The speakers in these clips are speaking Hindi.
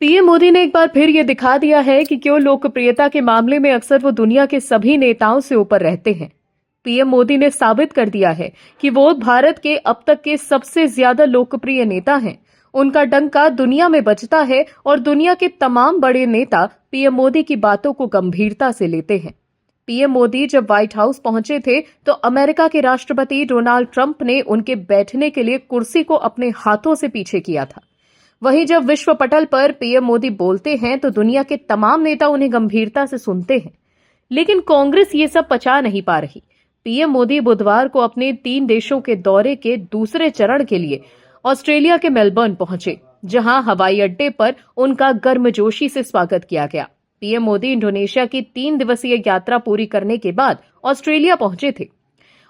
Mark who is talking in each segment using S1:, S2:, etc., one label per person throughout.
S1: पीएम मोदी ने एक बार फिर ये दिखा दिया है कि क्यों लोकप्रियता के मामले में अक्सर वो दुनिया के सभी नेताओं से ऊपर रहते हैं। पीएम मोदी ने साबित कर दिया है कि वो भारत के अब तक के सबसे ज्यादा लोकप्रिय नेता हैं। उनका डंका दुनिया में बजता है और दुनिया के तमाम बड़े नेता पीएम मोदी की बातों को गंभीरता से लेते हैं। पीएम मोदी जब व्हाइट हाउस पहुंचे थे तो अमेरिका के राष्ट्रपति डोनाल्ड ट्रंप ने उनके बैठने के लिए कुर्सी को अपने हाथों से पीछे किया था। वहीं जब विश्व पटल पर पीएम मोदी बोलते हैं तो दुनिया के तमाम नेता उन्हें गंभीरता से सुनते हैं। लेकिन कांग्रेस ये सब पचा नहीं पा रही। पीएम मोदी बुधवार को अपने 3 देशों के दौरे के दूसरे चरण के लिए ऑस्ट्रेलिया के मेलबर्न पहुंचे, जहां हवाई अड्डे पर उनका गर्मजोशी से स्वागत किया गया। पीएम मोदी इंडोनेशिया की 3 दिवसीय यात्रा पूरी करने के बाद ऑस्ट्रेलिया पहुंचे थे।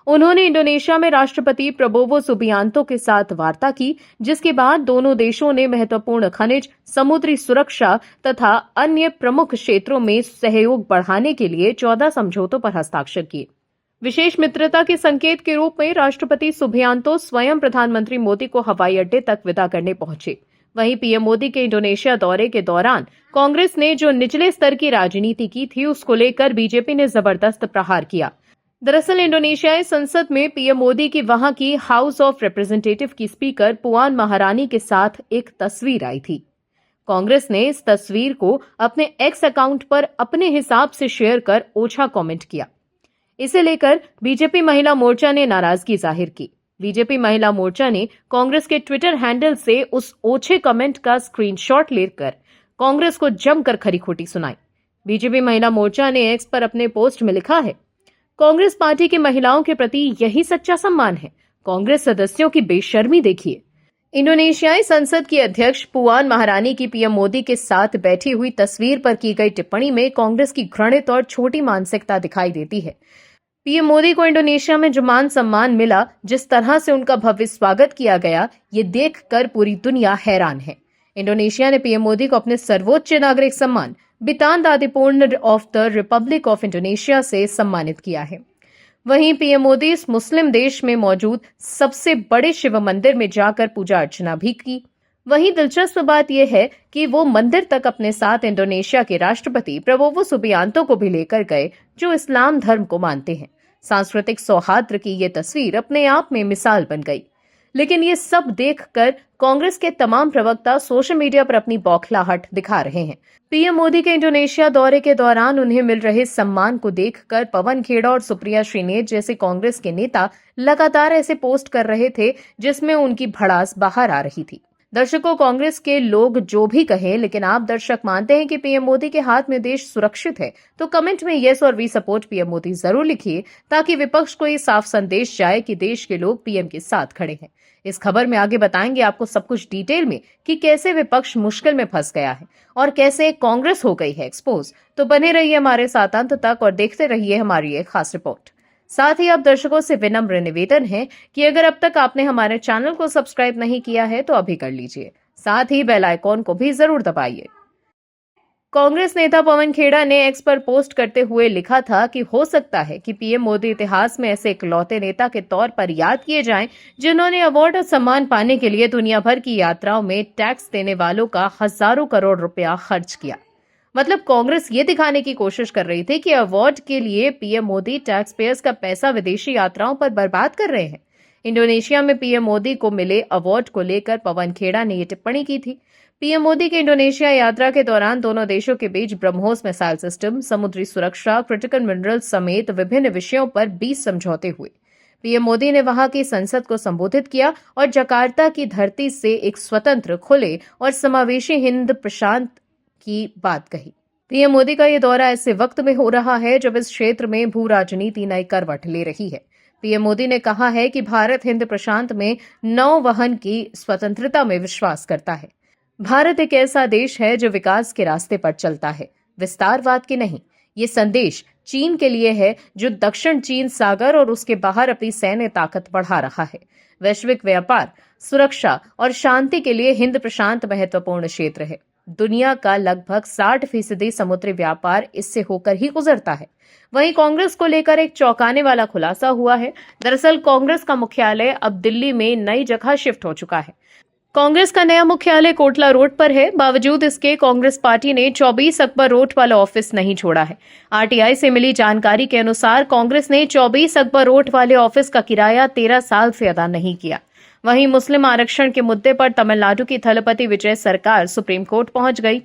S1: उन्होंने इंडोनेशिया में राष्ट्रपति प्रबोवो सुबियांतो के साथ वार्ता की, जिसके बाद दोनों देशों ने महत्वपूर्ण खनिज, समुद्री सुरक्षा तथा अन्य प्रमुख क्षेत्रों में सहयोग बढ़ाने के लिए 14 समझौतों पर हस्ताक्षर किए। विशेष मित्रता के संकेत के रूप में राष्ट्रपति सुबियांतो स्वयं प्रधानमंत्री मोदी को हवाई अड्डे तक विदा करने पहुंचे। वहीं पीएम मोदी के इंडोनेशिया दौरे के दौरान कांग्रेस ने जो निचले स्तर की राजनीति की थी, उसको लेकर बीजेपी ने जबरदस्त प्रहार किया। दरअसल इंडोनेशियाई संसद में पीएम मोदी की वहां की हाउस ऑफ रिप्रेजेंटेटिव की स्पीकर पुआन महारानी के साथ एक तस्वीर आई थी। कांग्रेस ने इस तस्वीर को अपने एक्स अकाउंट पर अपने हिसाब से शेयर कर ओछा कमेंट किया। इसे लेकर बीजेपी महिला मोर्चा ने नाराजगी जाहिर की। बीजेपी महिला मोर्चा ने कांग्रेस के ट्विटर हैंडल से उस ओछे कमेंट का स्क्रीनशॉट लेकर कांग्रेस को जमकर खरी खोटी सुनाई। बीजेपी महिला मोर्चा ने एक्स पर अपने पोस्ट में लिखा है, कांग्रेस पार्टी की महिलाओं के प्रति यही सच्चा सम्मान है। कांग्रेस सदस्यों की बेशर्मी देखिए। इंडोनेशियाई संसद की अध्यक्ष पुआन महारानी की पीएम मोदी के साथ बैठी हुई तस्वीर पर की गई टिप्पणी में कांग्रेस की घृणित और छोटी मानसिकता दिखाई देती है। पीएम मोदी को इंडोनेशिया में जो मान सम्मान मिला, जिस तरह से उनका भव्य स्वागत किया गया, ये देखकर पूरी दुनिया हैरान है। इंडोनेशिया ने पीएम मोदी को अपने सर्वोच्च नागरिक सम्मान Bintang Adipurna of the Republic of Indonesia से सम्मानित किया है। वहीं पीएम मोदी इस मुस्लिम देश में मौजूद सबसे बड़े शिव मंदिर में जाकर पूजा अर्चना भी की। वहीं दिलचस्प बात यह है कि वो मंदिर तक अपने साथ इंडोनेशिया के राष्ट्रपति प्रबोवो सुबियांतो को भी लेकर गए, जो इस्लाम धर्म को मानते हैं। सांस्कृतिक सौहार्द की ये तस्वीर अपने आप में मिसाल बन गई। लेकिन ये सब देखकर कांग्रेस के तमाम प्रवक्ता सोशल मीडिया पर अपनी बौखलाहट दिखा रहे हैं। पीएम मोदी के इंडोनेशिया दौरे के दौरान उन्हें मिल रहे सम्मान को देखकर पवन खेड़ा और सुप्रिया श्रीनेत जैसे कांग्रेस के नेता लगातार ऐसे पोस्ट कर रहे थे, जिसमें उनकी भड़ास बाहर आ रही थी। दर्शकों, कांग्रेस के लोग जो भी कहें, लेकिन आप दर्शक मानते हैं कि पीएम मोदी के हाथ में देश सुरक्षित है, तो कमेंट में येस और वी सपोर्ट पीएम मोदी जरूर लिखिए, ताकि विपक्ष को ये साफ संदेश जाए कि देश के लोग पीएम के साथ खड़े हैं। इस खबर में आगे बताएंगे आपको सब कुछ डिटेल में कि कैसे विपक्ष मुश्किल में फंस गया है और कैसे कांग्रेस हो गई है एक्सपोज। तो बने रहिए हमारे साथ अंत तक और देखते रहिए हमारी ये खास रिपोर्ट। साथ ही आप दर्शकों से विनम्र निवेदन है कि अगर अब तक आपने हमारे चैनल को सब्सक्राइब नहीं किया है तो अभी कर लीजिए। साथ ही बेल आइकॉन को भी जरूर दबाइए। कांग्रेस नेता पवन खेड़ा ने एक्स पर पोस्ट करते हुए लिखा था कि हो सकता है कि पीएम मोदी इतिहास में ऐसे इकलौते नेता के तौर पर याद किए जाएं, जिन्होंने अवार्ड और सम्मान पाने के लिए दुनिया भर की यात्राओं में टैक्स देने वालों का हजारों करोड़ रुपया खर्च किया। मतलब कांग्रेस ये दिखाने की कोशिश कर रही थी कि अवार्ड के लिए पीएम मोदी टैक्स पेयर्स का पैसा विदेशी यात्राओं पर बर्बाद कर रहे हैं। इंडोनेशिया में पीएम मोदी को मिले अवार्ड को लेकर पवन खेड़ा ने ये टिप्पणी की थी। पीएम मोदी की इंडोनेशिया यात्रा के दौरान दोनों देशों के बीच ब्रह्मोस मिसाइल सिस्टम, समुद्री सुरक्षा, क्रिटिकल मिनरल समेत विभिन्न विषयों पर 20 समझौते हुए। पीएम मोदी ने वहां की संसद को संबोधित किया और जकार्ता की धरती से एक स्वतंत्र, खुले और समावेशी हिंद प्रशांत की बात कही। पीएम मोदी का यह दौरा ऐसे वक्त में हो रहा है जब इस क्षेत्र में भू राजनीति नई करवट ले रही है। पीएम मोदी ने कहा है कि भारत हिंद प्रशांत में नौवहन की स्वतंत्रता में विश्वास करता है। भारत एक ऐसा देश है जो विकास के रास्ते पर चलता है, विस्तारवाद के नहीं। ये संदेश चीन के लिए है, जो दक्षिण चीन सागर और उसके बाहर अपनी सैन्य ताकत बढ़ा रहा है। वैश्विक व्यापार, सुरक्षा और शांति के लिए हिंद प्रशांत महत्वपूर्ण क्षेत्र है। दुनिया का लगभग 60% समुद्री व्यापार इससे होकर ही गुजरता है। वहीं कांग्रेस को लेकर एक चौंकाने वाला खुलासा हुआ है। दरअसल कांग्रेस का मुख्यालय अब दिल्ली में नई जगह शिफ्ट हो चुका है। कांग्रेस का नया मुख्यालय कोटला रोड पर है। बावजूद इसके कांग्रेस पार्टी ने 24 अकबर रोड वाला ऑफिस नहीं छोड़ा है। आरटीआई से मिली जानकारी के अनुसार कांग्रेस ने 24 अकबर रोड वाले ऑफिस का किराया 13 साल से अदा नहीं किया। वहीं मुस्लिम आरक्षण के मुद्दे पर तमिलनाडु की थलपति विजय सरकार सुप्रीम कोर्ट पहुंच गई।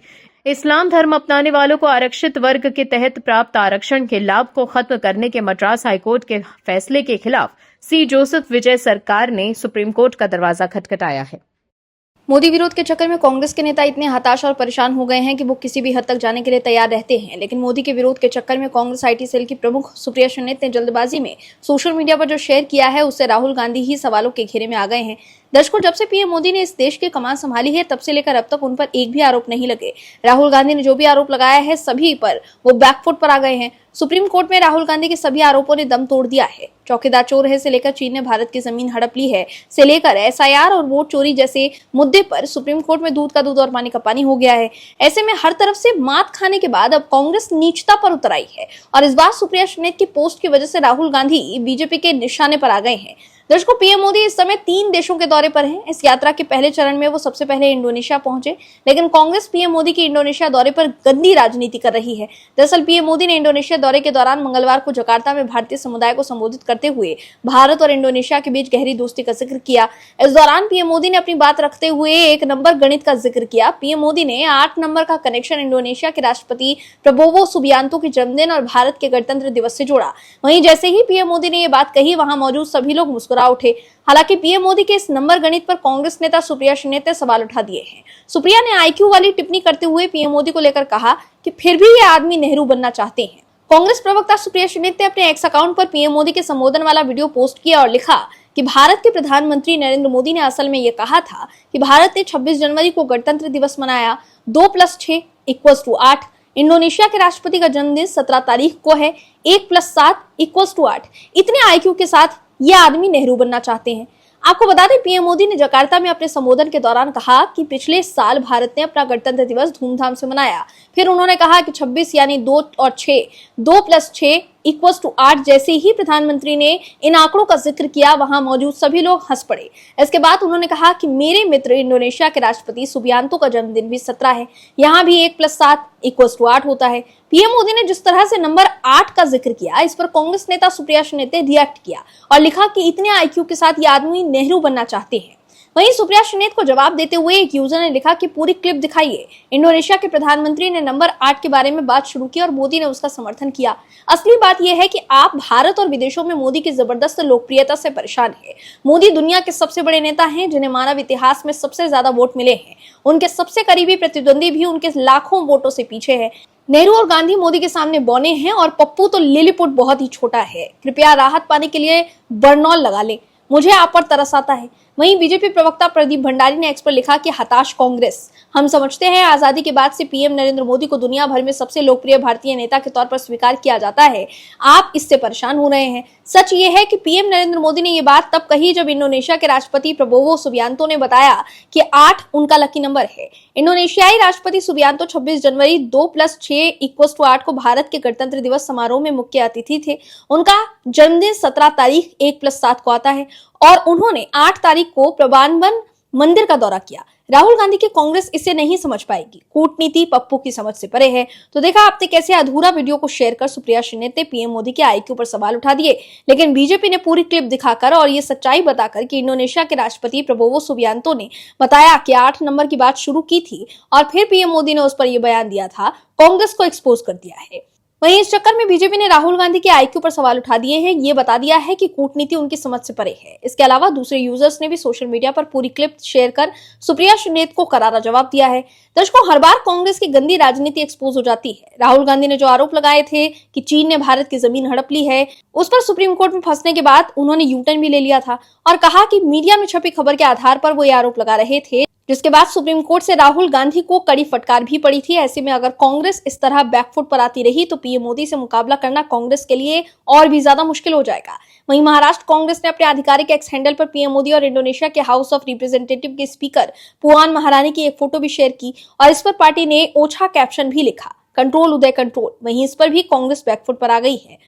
S1: इस्लाम धर्म अपनाने वालों को आरक्षित वर्ग के तहत प्राप्त आरक्षण के लाभ को खत्म करने के मद्रास हाईकोर्ट के फैसले के खिलाफ सी जोसेफ विजय सरकार ने सुप्रीम कोर्ट का दरवाजा खटखटाया है।
S2: मोदी विरोध के चक्कर में कांग्रेस के नेता इतने हताश और परेशान हो गए हैं कि वो किसी भी हद तक जाने के लिए तैयार रहते हैं। लेकिन मोदी के विरोध के चक्कर में कांग्रेस आईटी सेल की प्रमुख सुप्रिया श्रीनेत ने जल्दबाजी में सोशल मीडिया पर जो शेयर किया है उससे राहुल गांधी ही सवालों के घेरे में आ गए हैं। दर्शकों, जब से पीएम मोदी ने इस देश की कमान संभाली है तब से लेकर अब तक उन पर एक भी आरोप नहीं लगे। राहुल गांधी ने जो भी आरोप लगाया है सभी पर वो बैकफुट पर आ गए हैं। सुप्रीम कोर्ट में राहुल गांधी के सभी आरोपों ने दम तोड़ दिया है। चौकीदार चोर है से लेकर चीन ने भारत की जमीन हड़प ली है से लेकर एसआईआर और वोट चोरी जैसे मुद्दे पर सुप्रीम कोर्ट में दूध का दूध और पानी का पानी हो गया है। ऐसे में हर तरफ से मात खाने के बाद अब कांग्रेस नीचता पर उतर आई है और इस बार सुप्रिया श्रीनेत की पोस्ट की वजह से राहुल गांधी बीजेपी के निशाने पर आ गए हैं। दर्शकों, पीएम मोदी इस समय 3 देशों के दौरे पर हैं। इस यात्रा के पहले चरण में वो सबसे पहले इंडोनेशिया पहुंचे, लेकिन कांग्रेस पीएम मोदी की इंडोनेशिया दौरे पर गंदी राजनीति कर रही है। दरअसल पीएम मोदी ने इंडोनेशिया दौरे के दौरान मंगलवार को जकार्ता में भारतीय समुदाय को संबोधित करते हुए भारत और इंडोनेशिया के बीच गहरी दोस्ती का जिक्र किया। इस दौरान पीएम मोदी ने अपनी बात रखते हुए 1 नंबर गणित का जिक्र किया। पीएम मोदी ने 8 नंबर का कनेक्शन इंडोनेशिया के राष्ट्रपति प्रबोवो सुबियांतो के जन्मदिन और भारत के गणतंत्र दिवस से जोड़ा। वहीं जैसे ही पीएम मोदी ने ये बात कही, वहां मौजूद सभी लोग मुस्कुरा उठे। हालांकि पीएम मोदी के इस नंबर गणित पर कांग्रेस नेता सुप्रिया श्रीनेत ने सवाल उठा दिए हैं। सुप्रिया ने आईक्यू वाली टिप्पणी करते हुए पीएम मोदी को लेकर कहा कि फिर भी ये आदमी नेहरू बनना चाहते हैं। कांग्रेस प्रवक्ता सुप्रिया श्रीनेत ने अपने एक्स अकाउंट पर पीएम मोदी के संबोधन वाला वीडियो पोस्ट किया और लिखा कि भारत के प्रधानमंत्री नरेंद्र मोदी ने असल में ये कहा था कि भारत ने 26 जनवरी को गणतंत्र दिवस मनाया। 2 + 6 = 8। इंडोनेशिया के राष्ट्रपति का जन्मदिन 17 तारीख को है। 1 + 7 = 8। इतने आईक्यू के साथ ये आदमी नेहरू बनना चाहते हैं। आपको बता दें, पीएम मोदी ने जकार्ता में अपने संबोधन के दौरान कहा कि पिछले साल भारत ने अपना गणतंत्र दिवस धूमधाम से मनाया। फिर उन्होंने कहा कि 26 यानी 2 और 6, 2 + 6 = 8। जैसे ही प्रधानमंत्री ने इन आंकड़ों का जिक्र किया, वहां मौजूद सभी लोग हंस पड़े। इसके बाद उन्होंने कहा कि मेरे मित्र इंडोनेशिया के राष्ट्रपति सुबियांतो का जन्मदिन भी 17 है। यहाँ भी 1 + 7 = 8 होता है। पीएम मोदी ने जिस तरह से नंबर 8 का जिक्र किया, इस पर कांग्रेस नेता सुप्रिया श्रीनेत ने रिएक्ट किया और लिखा कि इतने आईक्यू के साथ ये आदमी नेहरू बनना चाहते हैं। वहीं सुप्रिया श्रीनेत को जवाब देते हुए एक यूजर ने लिखा कि पूरी क्लिप दिखाइए। इंडोनेशिया के प्रधानमंत्री ने नंबर 8 के बारे में बात शुरू की और मोदी ने उसका समर्थन किया। असली बात यह है कि आप भारत और विदेशों में मोदी की जबरदस्त लोकप्रियता से परेशान हैं। मोदी दुनिया के सबसे बड़े नेता हैं जिन्हें मानव इतिहास में सबसे ज्यादा वोट मिले हैं। उनके सबसे करीबी प्रतिद्वंदी भी उनके लाखों वोटों से पीछे है। नेहरू और गांधी मोदी के सामने बौने हैं और पप्पू तो लिलीपुट बहुत ही छोटा है। कृपया राहत पाने के लिए बर्नौल लगा ले, मुझे आप पर तरस आता है। वहीं बीजेपी प्रवक्ता प्रदीप भंडारी ने एक्स पर लिखा कि हताश कांग्रेस। हम समझते हैं आजादी के बाद से पीएम नरेंद्र मोदी को दुनिया भर में सबसे लोकप्रिय भारतीय नेता के तौर पर स्वीकार किया जाता है। आप इससे परेशान हो रहे हैं। सच ये है कि पीएम नरेंद्र मोदी ने ये बात तब कही जब इंडोनेशिया के राष्ट्रपति प्रबोवो सुबियांतो ने बताया कि 8 उनका लकी नंबर है। इंडोनेशियाई राष्ट्रपति सुबियांतो 26 जनवरी 2 + 6 = 8 को भारत के गणतंत्र दिवस समारोह में मुख्य अतिथि थे। उनका जन्मदिन 17 तारीख 1 + 7 को आता है और उन्होंने 8 तारीख को प्रबानबन मंदिर का दौरा किया। राहुल गांधी की कांग्रेस इसे नहीं समझ पाएगी। कूटनीति पप्पू की समझ से परे है। तो देखा आपने कैसे अधूरा वीडियो को शेयर कर सुप्रिया श्रीनेत ने पीएम मोदी के आईक्यू पर सवाल उठा दिए, लेकिन बीजेपी ने पूरी क्लिप दिखाकर और ये सच्चाई बताकर कि इंडोनेशिया के राष्ट्रपति प्रबोवो सुबियांतो ने बताया कि 8 नंबर की बात शुरू की थी और फिर पीएम मोदी ने उस पर यह बयान दिया था, कांग्रेस को एक्सपोज कर दिया है। वहीं इस चक्कर में बीजेपी ने राहुल गांधी के आईक्यू पर सवाल उठा दिए हैं। ये बता दिया है कि कूटनीति उनकी समझ से परे है। इसके अलावा दूसरे यूजर्स ने भी सोशल मीडिया पर पूरी क्लिप शेयर कर सुप्रिया श्रीनेत को करारा जवाब दिया है। दर्शकों, हर बार कांग्रेस की गंदी राजनीति एक्सपोज हो जाती है। राहुल गांधी ने जो आरोप लगाए थे कि चीन ने भारत की जमीन हड़प ली है, उस पर सुप्रीम कोर्ट में फंसने के बाद उन्होंने यूटर्न भी ले लिया था और कहा कि मीडिया में छपी खबर के आधार पर वो ये आरोप लगा रहे थे, जिसके बाद सुप्रीम कोर्ट से राहुल गांधी को कड़ी फटकार भी पड़ी थी। ऐसे में अगर कांग्रेस इस तरह बैकफुट पर आती रही तो पीएम मोदी से मुकाबला करना कांग्रेस के लिए और भी ज्यादा मुश्किल हो जाएगा। वहीं महाराष्ट्र कांग्रेस ने अपने आधिकारिक एक्स हैंडल पर पीएम मोदी और इंडोनेशिया के हाउस ऑफ रिप्रेजेंटेटिव के स्पीकर पुआन महारानी की एक फोटो भी शेयर की और इस पर पार्टी ने ओछा कैप्शन भी लिखा, कंट्रोल उदय कंट्रोल। वहीं इस पर भी कांग्रेस बैकफुट पर आ गई है।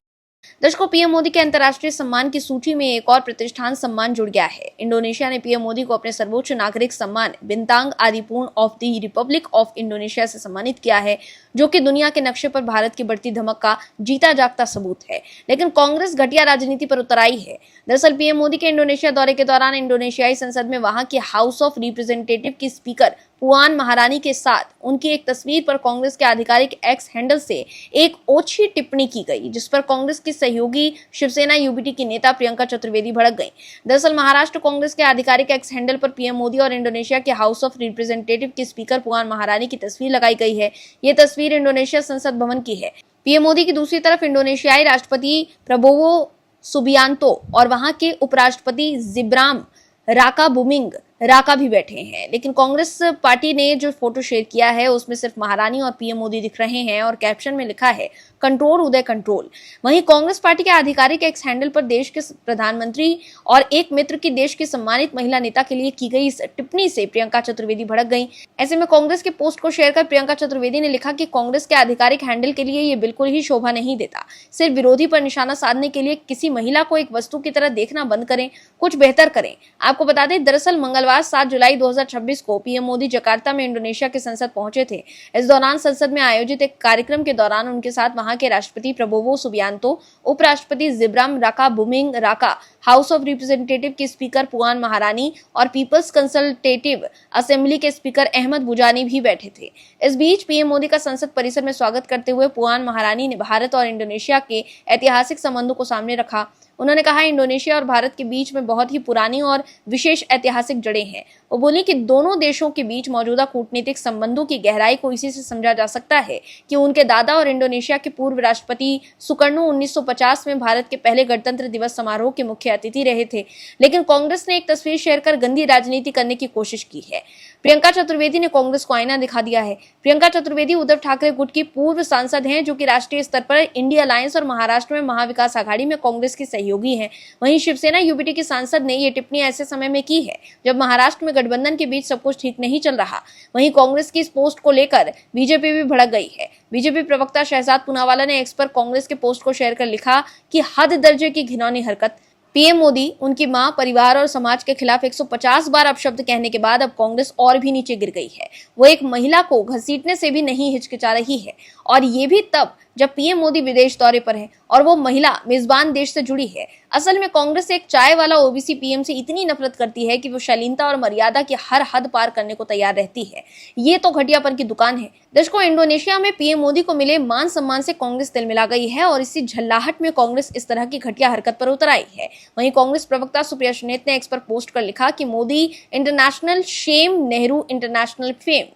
S2: दर्शकों, पीएम मोदी के अंतर्राष्ट्रीय सम्मान की सूची में एक और प्रतिष्ठान सम्मान जुड़ गया है। इंडोनेशिया ने पीएम मोदी को अपने सर्वोच्च नागरिक सम्मान Bintang Adipurna of the Republic of Indonesia से सम्मानित किया है, जो कि दुनिया के नक्शे पर भारत की बढ़ती धमक का जीता जागता सबूत है। लेकिन कांग्रेस घटिया राजनीति पर उतर आई है। दरअसल पीएम मोदी के इंडोनेशिया दौरे के दौरान इंडोनेशियाई संसद में वहां की हाउस ऑफ रिप्रेजेंटेटिव की स्पीकर पुआन महारानी के साथ उनकी एक तस्वीर पर कांग्रेस के आधिकारिक एक्स हैंडल से एक ओछी टिप्पणी की गई, जिस पर कांग्रेस की सहयोगी शिवसेना यूबीटी की नेता प्रियंका चतुर्वेदी भड़क गईं। दरअसल महाराष्ट्र कांग्रेस के आधिकारिक एक्स हैंडल पर पीएम मोदी और इंडोनेशिया के हाउस ऑफ रिप्रेजेंटेटिव की स्पीकर पुआन महारानी की तस्वीर लगाई गई है। ये तस्वीर इंडोनेशिया संसद भवन की है। पीएम मोदी की दूसरी तरफ इंडोनेशियाई राष्ट्रपति प्रबोवो सुबियांतो और वहां के उपराष्ट्रपति जिब्राम राका बुमिंग राका भी बैठे हैं। लेकिन कांग्रेस पार्टी ने जो फोटो शेयर किया है उसमें सिर्फ महारानी और पीएम मोदी दिख रहे हैं और कैप्शन में लिखा है कंट्रोल उदय कंट्रोल। वहीं कांग्रेस पार्टी के आधिकारिक एक्स हैंडल पर देश के प्रधानमंत्री और एक मित्र की देश की सम्मानित महिला नेता के लिए की गई इस टिप्पणी से प्रियंका चतुर्वेदी भड़क गईं। ऐसे में कांग्रेस के पोस्ट को शेयर कर प्रियंका चतुर्वेदी ने लिखा कि कांग्रेस के आधिकारिक हैंडल के लिए ये बिल्कुल ही शोभा नहीं देता। सिर्फ विरोधी पर निशाना साधने के लिए किसी महिला को एक वस्तु की तरह देखना बंद करें, कुछ बेहतर करें। आपको बता दें, दरअसल मंगलवार 7 जुलाई 2026 को पीएम मोदी जकार्ता में इंडोनेशिया के संसद पहुंचे थे। इस दौरान संसद में आयोजित एक कार्यक्रम के दौरान उनके साथ वहां के राष्ट्रपति प्रबोवो सुबियांतो, उपराष्ट्रपति Gibran Rakabuming Raka, House of Representative की स्पीकर पुआन महारानी और पीपल्स कंसल्टेटिव असेंबली के स्पीकर अहमद बुजानी भी बैठे थे। इस बीच पीएम मोदी का संसद परिसर में स्वागत करते हुए पुआन महारानी ने भारत और इंडोनेशिया के ऐतिहासिक संबंधों को सामने रखा। उन्होंने कहा, इंडोनेशिया और भारत के बीच में बहुत ही पुरानी और विशेष ऐतिहासिक जड़ें हैं। वो बोली कि दोनों देशों के बीच मौजूदा कूटनीतिक संबंधों की गहराई को इसी से समझा जा सकता है कि उनके दादा और इंडोनेशिया के पूर्व राष्ट्रपति सुकर्णो 1950 में भारत के पहले गणतंत्र दिवस समारोह के मुख्य अतिथि रहे थे। लेकिन कांग्रेस ने एक तस्वीर शेयर कर गंदी राजनीति करने की कोशिश की है। प्रियंका चतुर्वेदी ने कांग्रेस को आईना दिखा दिया है। प्रियंका चतुर्वेदी उद्धव ठाकरे गुट की पूर्व सांसद हैं, जो कि राष्ट्रीय स्तर पर इंडिया अलायंस और महाराष्ट्र में महाविकास आघाड़ी में कांग्रेस की सहयोगी हैं। वहीं शिवसेना यूबीटी की सांसद ने ये टिप्पणी ऐसे समय में की है जब महाराष्ट्र में गठबंधन के बीच सब कुछ ठीक नहीं चल रहा। वहीं कांग्रेस की इस पोस्ट को लेकर बीजेपी भी भड़क गई है। बीजेपी प्रवक्ता शहजाद पूनावाला ने एक्स पर कांग्रेस के पोस्ट को शेयर कर लिखा कि हद दर्जे की घिनौनी हरकत। पीएम मोदी, उनकी मां, परिवार और समाज के खिलाफ 150 बार अपशब्द कहने के बाद अब कांग्रेस और भी नीचे गिर गई है। वो एक महिला को घसीटने से भी नहीं हिचकिचा रही है, और ये भी तब जब पीएम मोदी विदेश दौरे पर है और वो महिला मेजबान देश से जुड़ी है। असल में कांग्रेस एक चाय वाला ओबीसी पीएम से इतनी नफरत करती है कि वो शालीनता और मर्यादा की हर हद पार करने को तैयार रहती है। ये तो घटियापन की दुकान है। दर्शकों, इंडोनेशिया में पीएम मोदी को मिले मान सम्मान से कांग्रेस तिलमिला गई है और इसी झल्लाहट में कांग्रेस इस तरह की घटिया हरकत पर उतर आई है। वहीं कांग्रेस प्रवक्ता सुप्रिया सुनेत ने एक्स पर पोस्ट कर लिखा कि Modi international shame, Nehru international fame.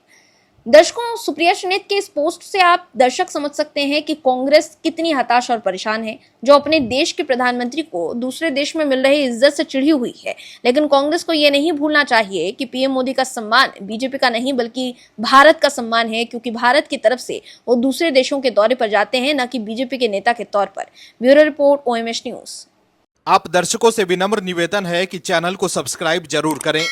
S2: दर्शकों, सुप्रिया सुनेत के इस पोस्ट से आप दर्शक समझ सकते हैं कि कांग्रेस कितनी हताश और परेशान है, जो अपने देश के प्रधानमंत्री को दूसरे देश में मिल रही इज्जत से चिढ़ी हुई है। लेकिन कांग्रेस को यह नहीं भूलना चाहिए कि पीएम मोदी का सम्मान बीजेपी का नहीं बल्कि भारत का सम्मान है, क्योंकि भारत की तरफ से वो दूसरे देशों के दौरे पर जाते हैं, न कि बीजेपी के नेता के तौर पर। Bureau report, OMH news.
S3: आप दर्शकों से विनम्र निवेदन है कि चैनल को सब्सक्राइब जरूर करें